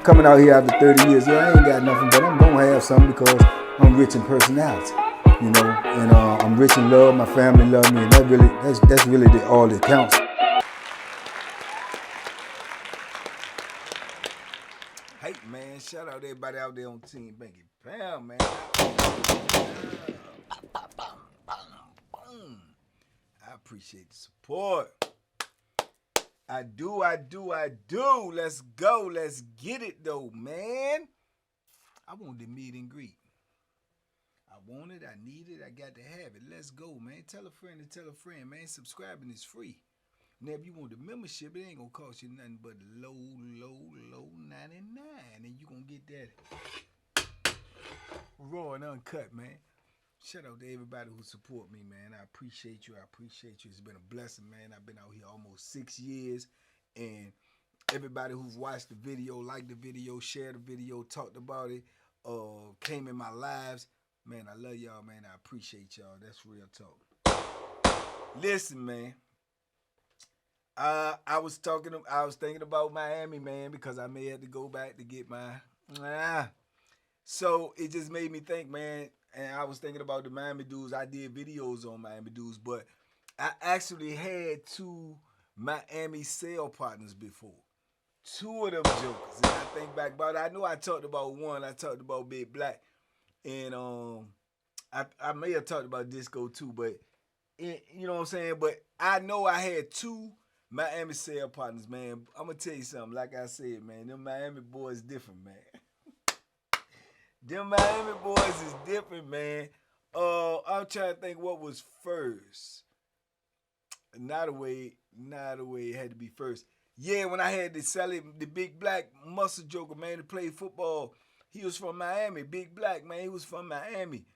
coming out here after 30 years. Yeah, I ain't got nothing, but I'm gonna have something because I'm rich in personality, you know, and I'm rich in love. My family love me, and that's really all that counts. Hey man, shout out everybody out there on Team Banky Pound, man. I appreciate the support. I do. Let's go. Let's get it though, man. I want the meet and greet. I want it. I need it. I got to have it. Let's go, man. Tell a friend to tell a friend, man. Subscribing is free. Now, if you want the membership, it ain't gonna cost you nothing but low 99, and you gonna get that raw and uncut, man. Shout out to everybody who support me, man. I appreciate you. It's been a blessing, man. I've been out here almost 6 years, and everybody who's watched the video, liked the video, shared the video, talked about it, came in my lives, man, I love y'all, man. I appreciate y'all. That's real talk. Listen, man. I was thinking about Miami, man, because I may have to go back to get my. So it just made me think, man. And I was thinking about the Miami dudes. I did videos on Miami dudes, but I actually had 2 Miami sale partners before. 2 of them jokers. And I think back about it. I know I talked about one. I talked about Big Black. And I may have talked about Disco too, but you know what I'm saying? But I know I had 2 Miami sale partners, man. I'm going to tell you something. Like I said, man, them Miami boys different, man. Them Miami boys is different, man. I'm trying to think what was first. Not a way it had to be first. Yeah, when I had to sell it, the Big Black muscle joker, man, to play football. He was from Miami. Big Black, man, he was from Miami.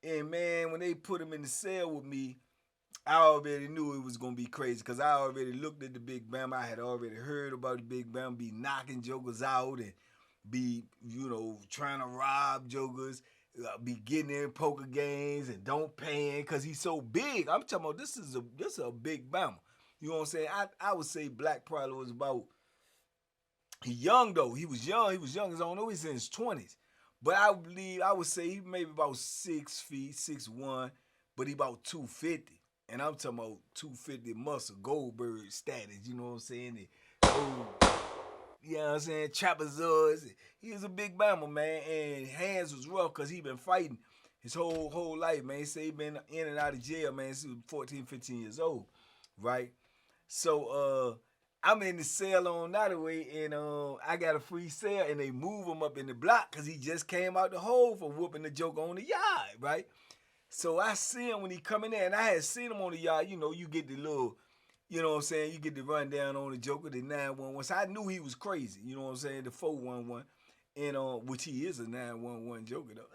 And, man, when they put him in the cell with me, I already knew it was going to be crazy because I already looked at the Big Bam. I had already heard about the Big Bam be knocking jokers out and be, you know, trying to rob jokers, be getting in poker games and don't pay because he's so big. I'm talking about this is a big Bama. You know what I'm saying? I would say Black probably was about, he young though. He was young. I don't know, he's in his 20s. But I would say he maybe about 6 feet, 6'1", but he about 250. And I'm talking about 250 muscle, Goldberg status, you know what I'm saying? You know what I'm saying? Trapezoids. He was a big Bama, man, and hands was rough because he been fighting his whole life, man. He say he been in and out of jail, man, since he was 14, 15 years old, right? So I'm in the cell on Nottaway, and I got a free cell, and they move him up in the block because he just came out the hole for whooping the joke on the yard, right? So I see him when he come in there, and I had seen him on the yard. You know, you get the little, you know what I'm saying, you get the rundown on the joker, the 911. So I knew he was crazy, you know what I'm saying, the 411, and which he is a 911 joker, though.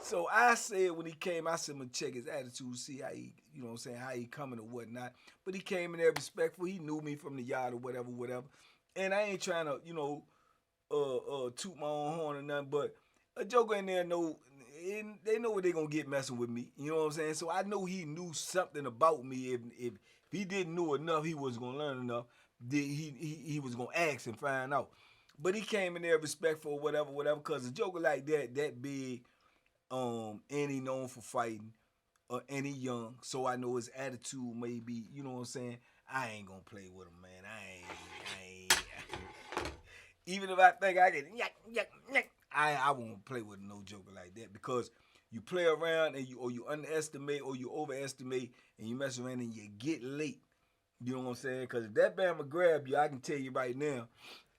So I said when he came, I said, I'm going to check his attitude, see how he, you know what I'm saying, how he coming or whatnot. But he came in there respectful. He knew me from the yard or whatever. And I ain't trying to, you know, toot my own horn or nothing, but a joker in there they know what they gonna get messing with me. You know what I'm saying? So I know he knew something about me. If he didn't know enough, he wasn't gonna learn enough. He was gonna ask and find out. But he came in there respectful, whatever, because a joker like that big, and he known for fighting, and he young, so I know his attitude may be, you know what I'm saying? I ain't gonna play with him, man. I ain't. Even if I think I can, I won't play with no joker like that because you play around and you underestimate or you overestimate and you mess around and you get late. You know what I'm saying? Because if that Bama grab you, I can tell you right now,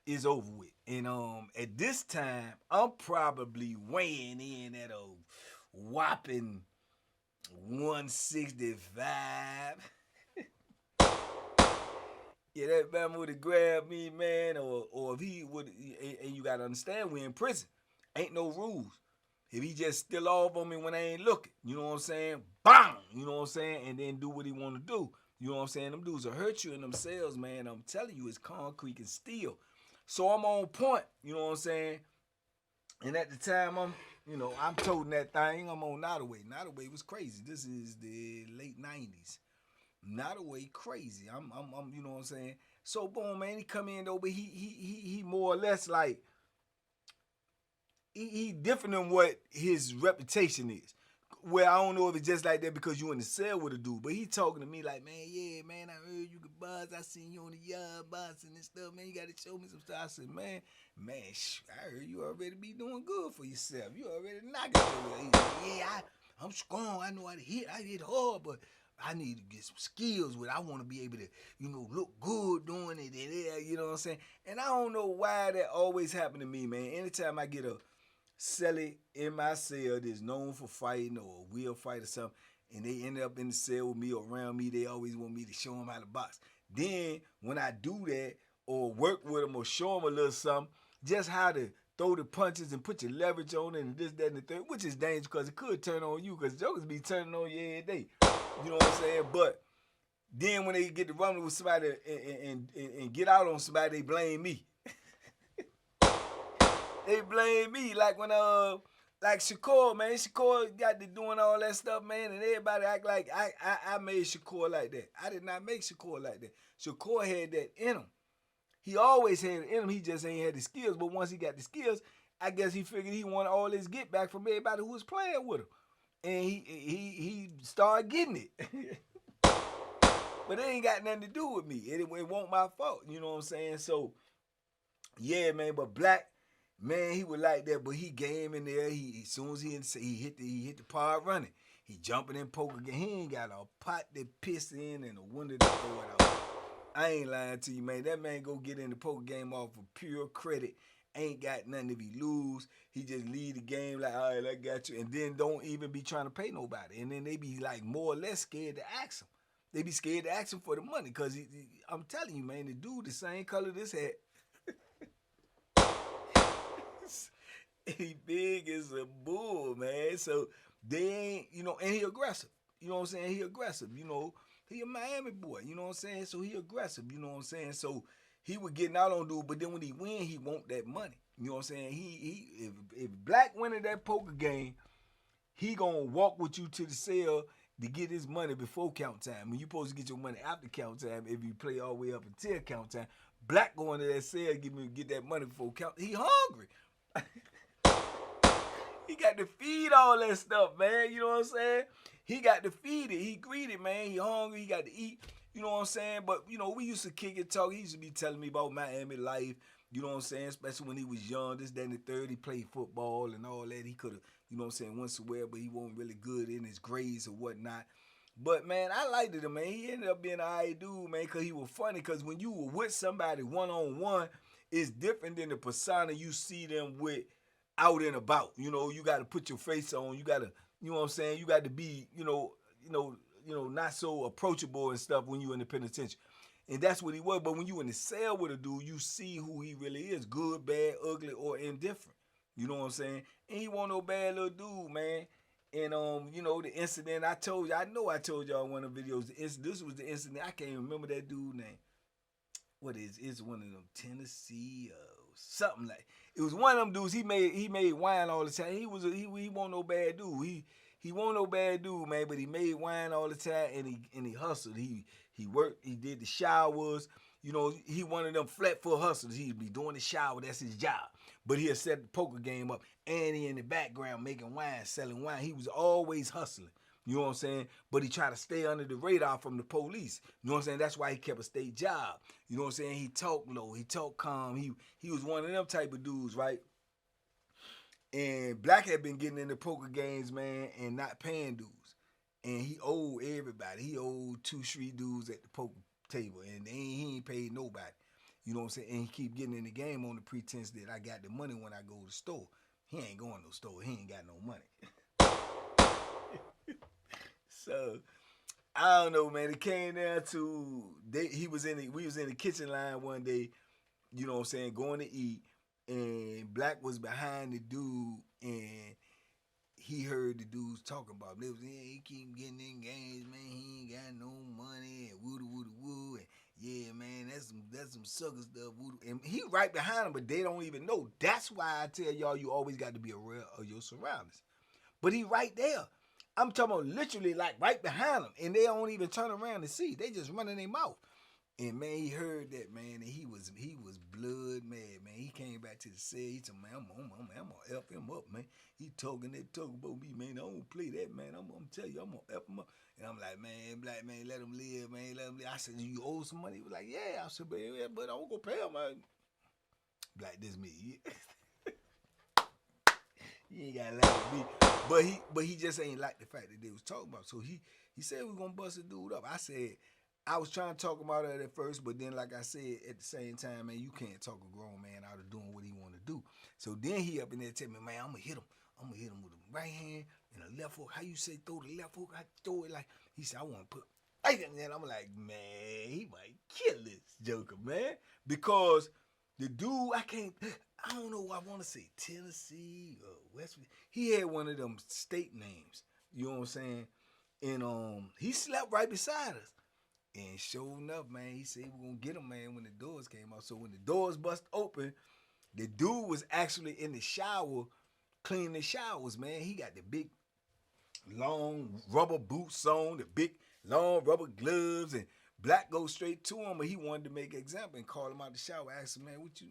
it's over with. And at this time, I'm probably weighing in at a whopping 165. Yeah, that Bama would have grabbed me, man, or if he would, and you got to understand, we're in prison. Ain't no rules. If he just still off on me when I ain't looking, you know what I'm saying? Bang! You know what I'm saying? And then do what he want to do. You know what I'm saying? Them dudes will hurt you in them cells, man. I'm telling you, it's concrete and steel. So I'm on point, you know what I'm saying? And at the time, I'm toting that thing. I'm on Nottaway. Nottaway was crazy. This is the late 90s. not away crazy. I'm, you know what I'm saying? So boom, man, he come in though, but he more or less like he different than what his reputation is. Well, I don't know if it's just like that because you in the cell with a dude, but he talking to me like, man, yeah, man, I heard you could boss. I seen you on the yard bossing and stuff, man. You got to show me some stuff. I said, man, I heard you already be doing good for yourself. You already knocking it. He said, yeah, I'm strong. I know how to hit. I hit hard, but I need to get some skills with it. I want to be able to, look good doing it. And, you know what I'm saying? And I don't know why that always happened to me, man. Anytime I get a Celly in my cell that's known for fighting or will fight or something, and they end up in the cell with me or around me, they always want me to show them how to box. Then when I do that or work with them or show them a little something, just how to throw the punches and put your leverage on it and this, that, and the third, which is dangerous because it could turn on you because jokers be turning on you every day. You know what I'm saying? But then when they get to run with somebody and get out on somebody, they blame me. They blame me like when like Shakur, man. Shakur got to doing all that stuff, man, and everybody act like I made Shakur like that. I did not make Shakur like that. Shakur had that in him. He always had it in him. He just ain't had the skills. But once he got the skills, I guess he figured he wanted all his get back from everybody who was playing with him, and he started getting it. But it ain't got nothing to do with me. It wasn't my fault. You know what I'm saying? So yeah, man. But Black. Man, he was like that, but he game in there. He as soon as he hit the part running. He jumping in poker game. He ain't got a pot to piss in and a window to throw it out. I ain't lying to you, man. That man go get in the poker game off of pure credit. Ain't got nothing if he lose. He just leave the game like, all right, I got you. And then don't even be trying to pay nobody. And then they be like more or less scared to ask him. They be scared to ask him for the money because I'm telling you, man, the dude the same color this hat. He big as a bull, man. So they ain't, and he aggressive. You know what I'm saying? He aggressive. He a Miami boy. You know what I'm saying? So he aggressive. You know what I'm saying? So he was getting out on dude, but then when he win, he want that money. You know what I'm saying? If Black win in that poker game, he gonna walk with you to the cell to get his money before count time. When you supposed to get your money after count time, if you play all the way up until count time, Black going to that cell get that money before count. He hungry. He got to feed all that stuff, man. You know what I'm saying? He got to feed it. He greedy, man. He hungry. He got to eat. You know what I'm saying? But, we used to kick and talk. He used to be telling me about Miami life. You know what I'm saying? Especially when he was young. This, that, and the third. He played football and all that. He could have, you know what I'm saying, went somewhere, but he wasn't really good in his grades or whatnot. But, man, I liked him, man. He ended up being an alright dude, man, because he was funny. Because when you were with somebody one-on-one, it's different than the persona you see them with out and about. You got to put your face on. You got to, you know what I'm saying? You got to be, not so approachable and stuff when you in the penitentiary. And that's what he was. But when you in the cell with a dude, you see who he really is. Good, bad, ugly, or indifferent. You know what I'm saying? And he wasn't no bad little dude, man. And, the incident I told you, I know I told y'all in one of the videos, this was the incident. I can't even remember that dude's name. What is it's one of them Tennessee something like it was one of them dudes. He made wine all the time. He wasn't no bad dude. He wasn't no bad dude, man, but he made wine all the time and he hustled. He worked, he did the showers. He one of them flat-foot hustlers. He'd be doing the shower, that's his job. But he'll set the poker game up and he in the background making wine, selling wine. He was always hustling. You know what I'm saying? But he tried to stay under the radar from the police. You know what I'm saying? That's why he kept a state job. You know what I'm saying? He talked low. He talked calm. He was one of them type of dudes, right? And Black had been getting into poker games, man, and not paying dues. And he owed everybody. He owed 2 street dudes at the poker table. And he ain't paid nobody. You know what I'm saying? And he keep getting in the game on the pretense that I got the money when I go to the store. He ain't going to no store. He ain't got no money. So, I don't know, man. It came down to we was in the kitchen line one day, you know what I'm saying, going to eat, and Black was behind the dude, and he heard the dudes talking about him. He keep getting in games, man. He ain't got no money, and woo, and yeah, man, that's some sucker stuff, woo. And he right behind him, but they don't even know. That's why I tell y'all, you always got to be aware of your surroundings. But he right there. I'm talking about literally like right behind them, and they don't even turn around to see. They just running their mouth. And man, he heard that, man, and he was blood mad, man. He came back to the cell. He said, man, I'm gonna F him up, man. He talking about me, man. I don't play that, man. I'm gonna tell you, I'm gonna F him up. And I'm like, man, black man, let him live, man, let him live. I said, you owe some money? He was like, yeah. I said, but I'm gonna pay him, man. Black, this me. You ain't gotta laugh at me. But he just ain't like the fact that they was talking about. So he said we're gonna bust a dude up. I said, I was trying to talk about it at first, but then like I said, at the same time, man, you can't talk a grown man out of doing what he wanna do. So then he up in there tell me, man, I'm gonna hit him. I'm gonna hit him with a right hand and a left hook. How you say throw the left hook? I throw it like, he said, I wanna put, and then I'm like, man, he might kill this joker, man. Because the dude, I don't know, I want to say Tennessee or West Virginia. He had one of them state names, you know what I'm saying? And he slept right beside us. And sure enough, man, he said we're going to get him, man, when the doors came out. So when the doors bust open, the dude was actually in the shower, cleaning the showers, man. He got the big, long rubber boots on, the big, long rubber gloves, and Black goes straight to him, but he wanted to make an example and call him out the shower. Asked him, man, what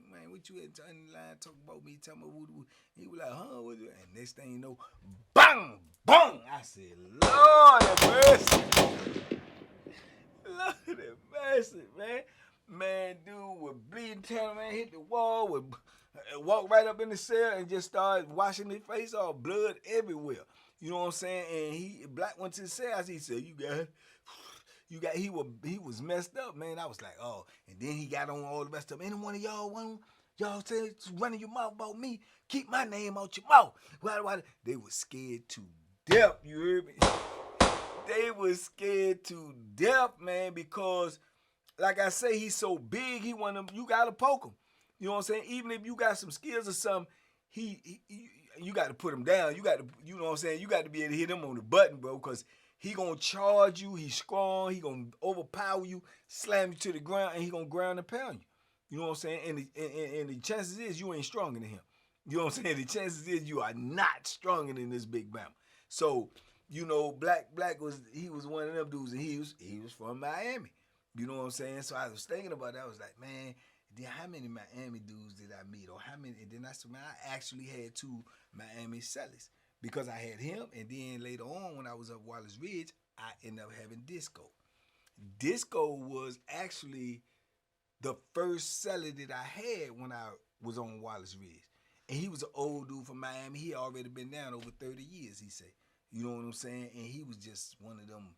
you at the line talking about me? Tell me what. He was like, huh? What? And next thing you know, bang, boom. I said, Lord have mercy. Lord have mercy, man. Man, dude was bleeding, man, hit the wall, would walk right up in the cell and just started washing his face off, blood everywhere. You know what I'm saying? And Black went to the cell. He said, he was messed up, man. I was like, oh, and then he got on all the rest of them. Any one of y'all say running your mouth about me, keep my name out your mouth. Why? They was scared to death, you heard me? They was scared to death, man, because like I say, he's so big, he want them, you gotta poke him. You know what I'm saying? Even if you got some skills or something, you got to put him down. You got to, you know what I'm saying? You got to be able to hit him on the button, bro, because he gonna charge you. He's strong. He gonna overpower you, slam you to the ground, and he gonna ground and pound you. You know what I'm saying? And the chances is you ain't stronger than him. You know what I'm saying? The chances is you are not stronger than this big Bama. So, you know, Black was one of them dudes, and he was from Miami. You know what I'm saying? So I was thinking about that. I was like, man, how many Miami dudes did I meet? Or how many? And then I said, man, I actually had 2 Miami Cellys. Because I had him, and then later on when I was up Wallace Ridge, I ended up having Disco. Disco was actually the first Celly that I had when I was on Wallace Ridge. And he was an old dude from Miami. He already been down over 30 years, he said. You know what I'm saying? And he was just one of them,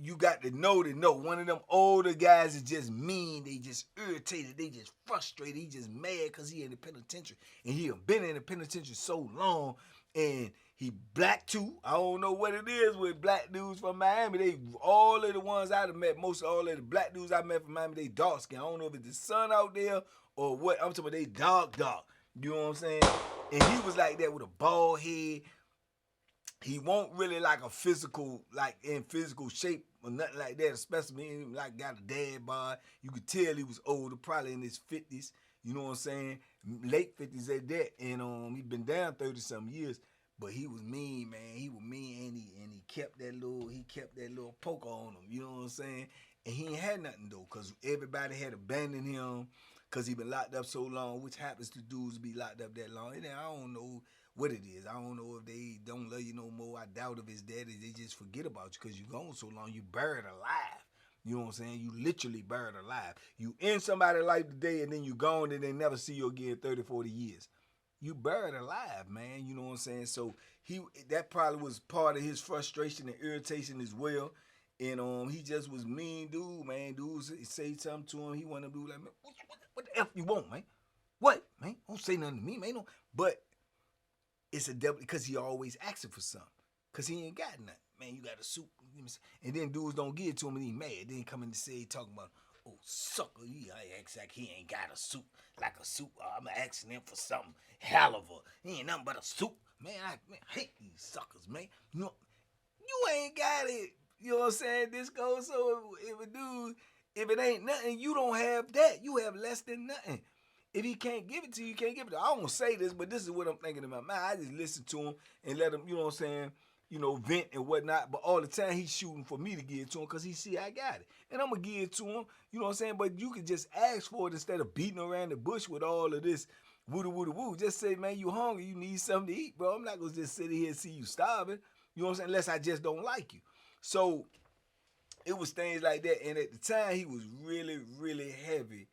you got to know. One of them older guys is just mean. They just irritated. They just frustrated. He just mad because he in the penitentiary. And he have been in the penitentiary so long. And he Black too. I don't know what it is with Black dudes from Miami. They all of the ones I've met, most of all of the Black dudes I met from Miami, they dark skin. I don't know if it's the sun out there or what. I'm talking about they dark. You know what I'm saying? And he was like that with a bald head. He won't really like a physical, like in physical shape or nothing like that, especially he like got a dad bod. You could tell he was older, probably in his 50s. You know what I'm saying? Late 50s at that. And he been down 30-something years. But he was mean, man. He was mean, and he kept that little poker on him. You know what I'm saying? And he ain't had nothing though, cause everybody had abandoned him, cause he been locked up so long. Which happens to dudes be locked up that long. And I don't know what it is. I don't know if they don't love you no more. I doubt if it's that. They just forget about you, cause you gone so long. You buried alive. You know what I'm saying? You literally buried alive. You in somebody's life today, and then you gone, and they never see you again 30, 40 years. You buried alive, man. You know what I'm saying? So that probably was part of his frustration and irritation as well. And he just was mean dude, man. Dudes say something to him. He want to do like, man, what the F you want, man? What, man? Don't say nothing to me, man. No. But it's a devil because he always asking for something. Because he ain't got nothing. Man, you got a suit. And then dudes don't give it to him and he mad. Then he come in to say, talking about, oh, sucker, he acts like he ain't got a suit. Like a suit. I'm asking him for something hell of a. He ain't nothing but a suit. Man, I hate these suckers, man. You ain't got it. You know what I'm saying? Disco. So if it ain't nothing, you don't have that. You have less than nothing. If he can't give it to you, you can't give it to you. I don't say this, but this is what I'm thinking in my mind. I just listen to him and let him, you know what I'm saying, vent and whatnot. But all the time he's shooting for me to give it to him because he see I got it. And I'm going to give it to him, you know what I'm saying? But you can just ask for it instead of beating around the bush with all of this woo-da-woo-da-woo. Just say, man, you hungry, you need something to eat, bro. I'm not going to just sit here and see you starving, you know what I'm saying, unless I just don't like you. So it was things like that. And at the time, he was really, really heavy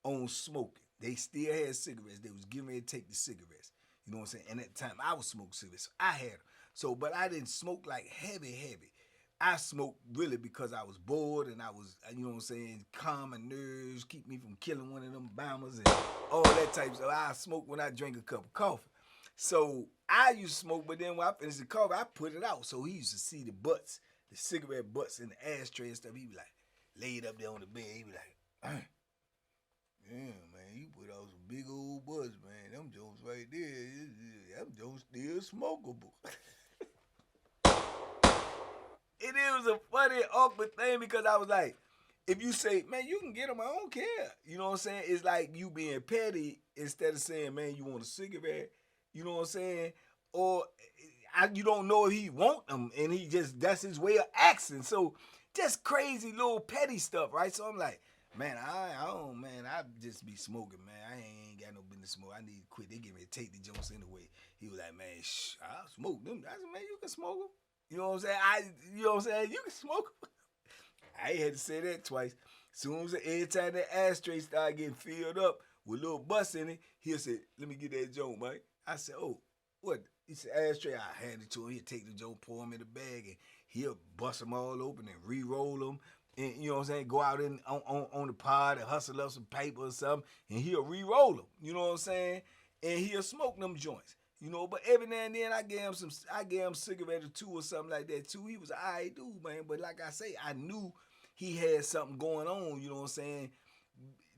on smoking. They still had cigarettes. They was getting ready to take the cigarettes. You know what I'm saying? And at the time, I was smoking cigarettes. So I had them. So, but I didn't smoke like heavy. I smoked really because I was bored and I was, you know what I'm saying, calm my nerves, keep me from killing one of them bombers and all that type of stuff. I smoked when I drank a cup of coffee. So I used to smoke, but then when I finished the coffee, I put it out. So he used to see the butts, the cigarette butts in the ashtray and stuff. He be like, laid up there on the bed. He be like, yeah, man, you put out some big old butts, man. Them joints right there, them joints still smokable. It was a funny, awkward thing because I was like, if you say, man, you can get them, I don't care. You know what I'm saying? It's like you being petty instead of saying, man, you want a cigarette. You know what I'm saying? Or you don't know if he want them and he just, that's his way of asking. So just crazy little petty stuff, right? So I'm like, man, I just be smoking, man. I ain't got no business smoke. I need to quit. They get me to take the joints anyway. He was like, man, I'll smoke them. I said, man, you can smoke them. You know what I'm saying? You know what I'm saying? You can smoke them. I ain't had to say that twice. Soon as every time that ashtray started getting filled up with little butts in it, he'll say, let me get that joint, Mike. I said, oh, what? He said, ashtray. I hand it to him. He'll take the joint, pour them in the bag, and he'll bust them all open and re-roll them. And, you know what I'm saying, go out on the pod and hustle up some paper or something, and he'll re-roll them. You know what I'm saying? And he'll smoke them joints. You know, but every now and then I gave him a cigarette or two or something like that too. He was an alright dude, man. But like I say, I knew he had something going on, you know what I'm saying?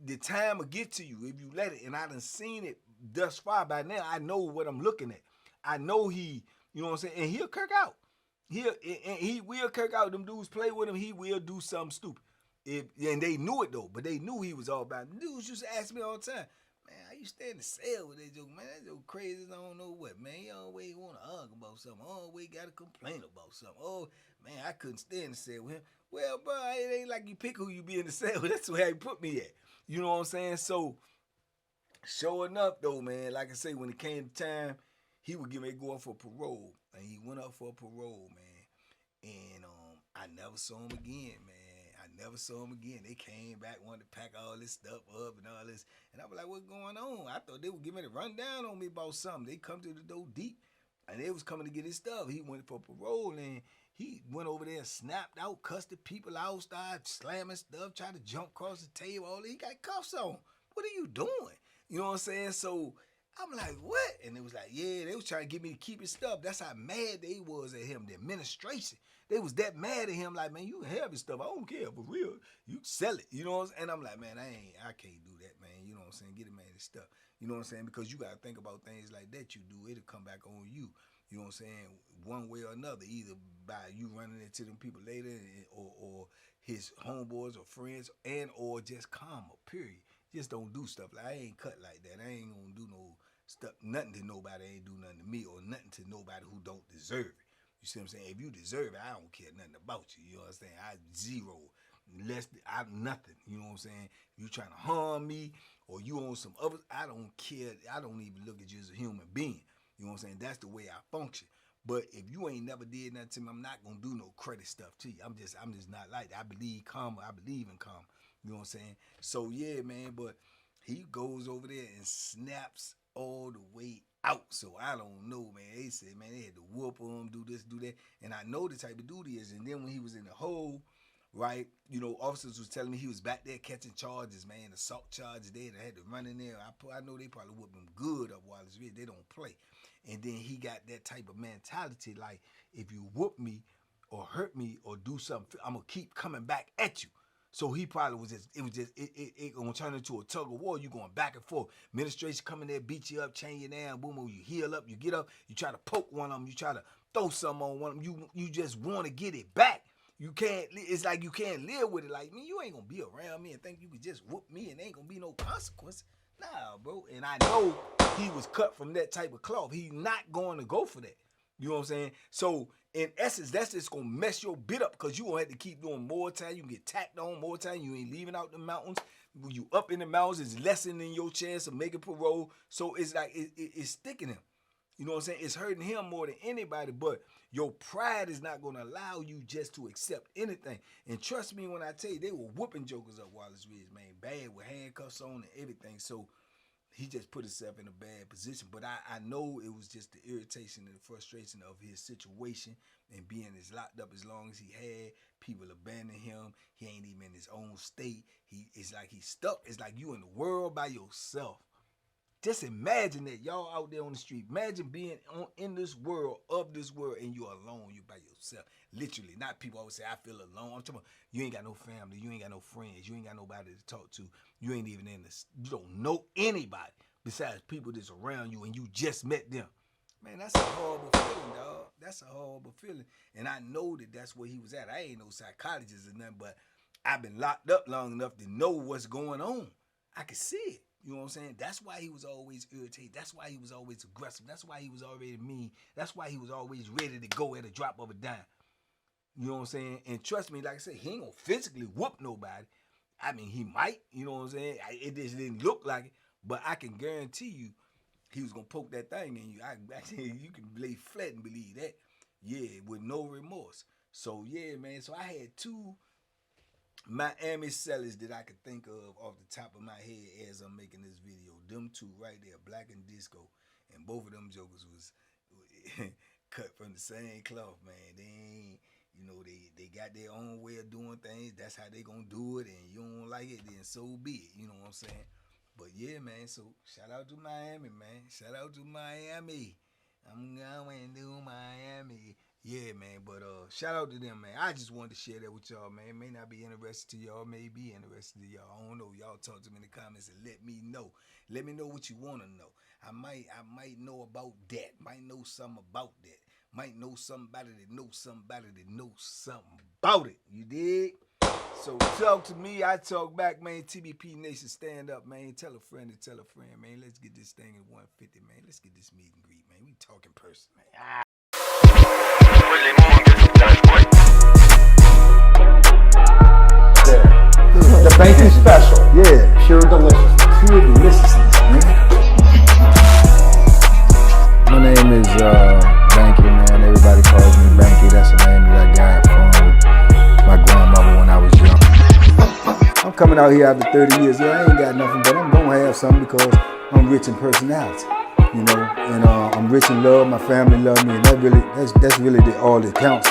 The time will get to you if you let it. And I done seen it thus far. By now, I know what I'm looking at. I know he, you know what I'm saying? And he'll kirk out. He will kirk out. Them dudes play with him. He will do something stupid. And they knew it though, but they knew he was all about it. Dudes used to ask me all the time, man, how you stay in the cell with that joke? Man, that joke crazy as I don't know what, man. You always want to argue about something. Always got to complain about something. Oh, man, I couldn't stay in the cell with him. Well, bro, it ain't like you pick who you be in the cell with. That's where he put me at. You know what I'm saying? So, sure enough, though, man, like I say, when it came time, he would get me going for parole. And he went up for parole, man. And I never saw him again, man. Never saw him again. They came back, wanted to pack all this stuff up and all this. And I was like, what's going on? I thought they would give me the rundown on me about something. They come to the door deep. And they was coming to get his stuff. He went for parole and he went over there and snapped out, cussed the people out, started slamming stuff, tried to jump across the table. All he got cuffs on. What are you doing? You know what I'm saying? So I'm like, what? And it was like, yeah, they was trying to get me to keep his stuff. That's how mad they was at him, the administration. They was that mad at him, like, man, you can have his stuff. I don't care, for real. You sell it, you know what I'm saying? And I'm like, man, I can't do that, man. You know what I'm saying? Get a man his stuff. You know what I'm saying? Because you got to think about things like that you do. It'll come back on you. You know what I'm saying? One way or another, either by you running into them people later or his homeboys or friends and or just karma, period. Just don't do stuff. Like, I ain't cut like that. I ain't going to do no stuff, nothing to nobody ain't do nothing to me or nothing to nobody who don't deserve it. You see what I'm saying? If you deserve it, I don't care nothing about you. You know what I'm saying? I zero. Nothing. You know what I'm saying? If you trying to harm me or you on some other, I don't care. I don't even look at you as a human being. You know what I'm saying? That's the way I function. But if you ain't never did nothing to me, I'm not gonna do no credit stuff to you. I'm just not like that. I believe karma. I believe in karma. You know what I'm saying? So yeah, man, but he goes over there and snaps all the way out. So I don't know, man. They said, man, they had to whoop him, do this, do that. And I know the type of dude he is. And then when he was in the hole, right, you know, officers was telling me he was back there catching charges, man, assault charges. They had to run in there. I know they probably whooped him good up while it's real. They don't play. And then he got that type of mentality, like, if you whoop me or hurt me or do something, I'm going to keep coming back at you. So he probably was it gonna turn into a tug of war. You going back and forth. Administration come in there, beat you up, chain you down, boom, boom, you heal up, you get up, you try to poke one of them, you try to throw something on one of them. You just want to get it back. You can't, it's like you can't live with it. Like, man, you ain't gonna be around me and think you could just whoop me and ain't gonna be no consequence. Nah, bro. And I know he was cut from that type of cloth. He's not going to go for that. You know what I'm saying? So in essence, that's just gonna mess your bit up because you gonna have to keep doing more time. You can get tacked on more time. You ain't leaving out the mountains. When you up in the mountains, it's lessening your chance of making parole. So it's like it's sticking him. You know what I'm saying? It's hurting him more than anybody, but your pride is not going to allow you just to accept anything. And trust me when I tell you, they were whooping jokers up Wallace Ridge, man. Bad with handcuffs on and everything. So he just put himself in a bad position. But I know it was just the irritation and the frustration of his situation and being as locked up as long as he had. People abandoning him. He ain't even in his own state. It's like he's stuck. It's like you in the world by yourself. Just imagine that y'all out there on the street. Imagine being in this world, of this world, and you're alone. You by yourself. Literally. Not people always say, I feel alone. I'm talking about you ain't got no family. You ain't got no friends. You ain't got nobody to talk to. You ain't even in this. You don't know anybody besides people that's around you and you just met them. Man, that's a horrible feeling, dog. That's a horrible feeling. And I know that that's where he was at. I ain't no psychologist or nothing, but I've been locked up long enough to know what's going on. I can see it. You know what I'm saying? That's why he was always irritated. That's why he was always aggressive. That's why he was already mean. That's why he was always ready to go at a drop of a dime. You know what I'm saying? And trust me, like I said, he ain't gonna physically whoop nobody. I mean, he might. You know what I'm saying? It just didn't look like it. But I can guarantee you, he was gonna poke that thing in you. You can lay flat and believe that. Yeah, with no remorse. So yeah, man. So I had 2 Miami Cellys that I could think of off the top of my head as I'm making this video. Them 2 right there, Black and Disco. And both of them jokers was cut from the same cloth, man. They ain't, you know, they got their own way of doing things. That's how they gonna do it. And you don't like it, then so be it. You know what I'm saying? But yeah, man, so shout out to Miami, man. Shout out to Miami. I'm going to Miami. Yeah, man, but shout out to them, man. I just wanted to share that with y'all, man. It may not be interested to y'all, may be interested to y'all. I don't know. Y'all talk to me in the comments and let me know. Let me know what you want to know. I might know about that. Might know something about that. Might know somebody that knows somebody that knows something about it. You dig? So talk to me, I talk back, man. TBP Nation, stand up, man. Tell a friend to tell a friend, man. Let's get this thing at 150, man. Let's get this meet and greet, man. We talking person, man. The Banky special. Yeah. Pure deliciousness. Pure deliciousness, man. My name is Banky, man. Everybody calls me Banky. That's the name that I got from my grandmother when I was young. I'm coming out here after 30 years. Yeah, I ain't got nothing, but I'm gonna have something because I'm rich in personality. You know, and I'm rich in love. My family love me, and that's really all that counts.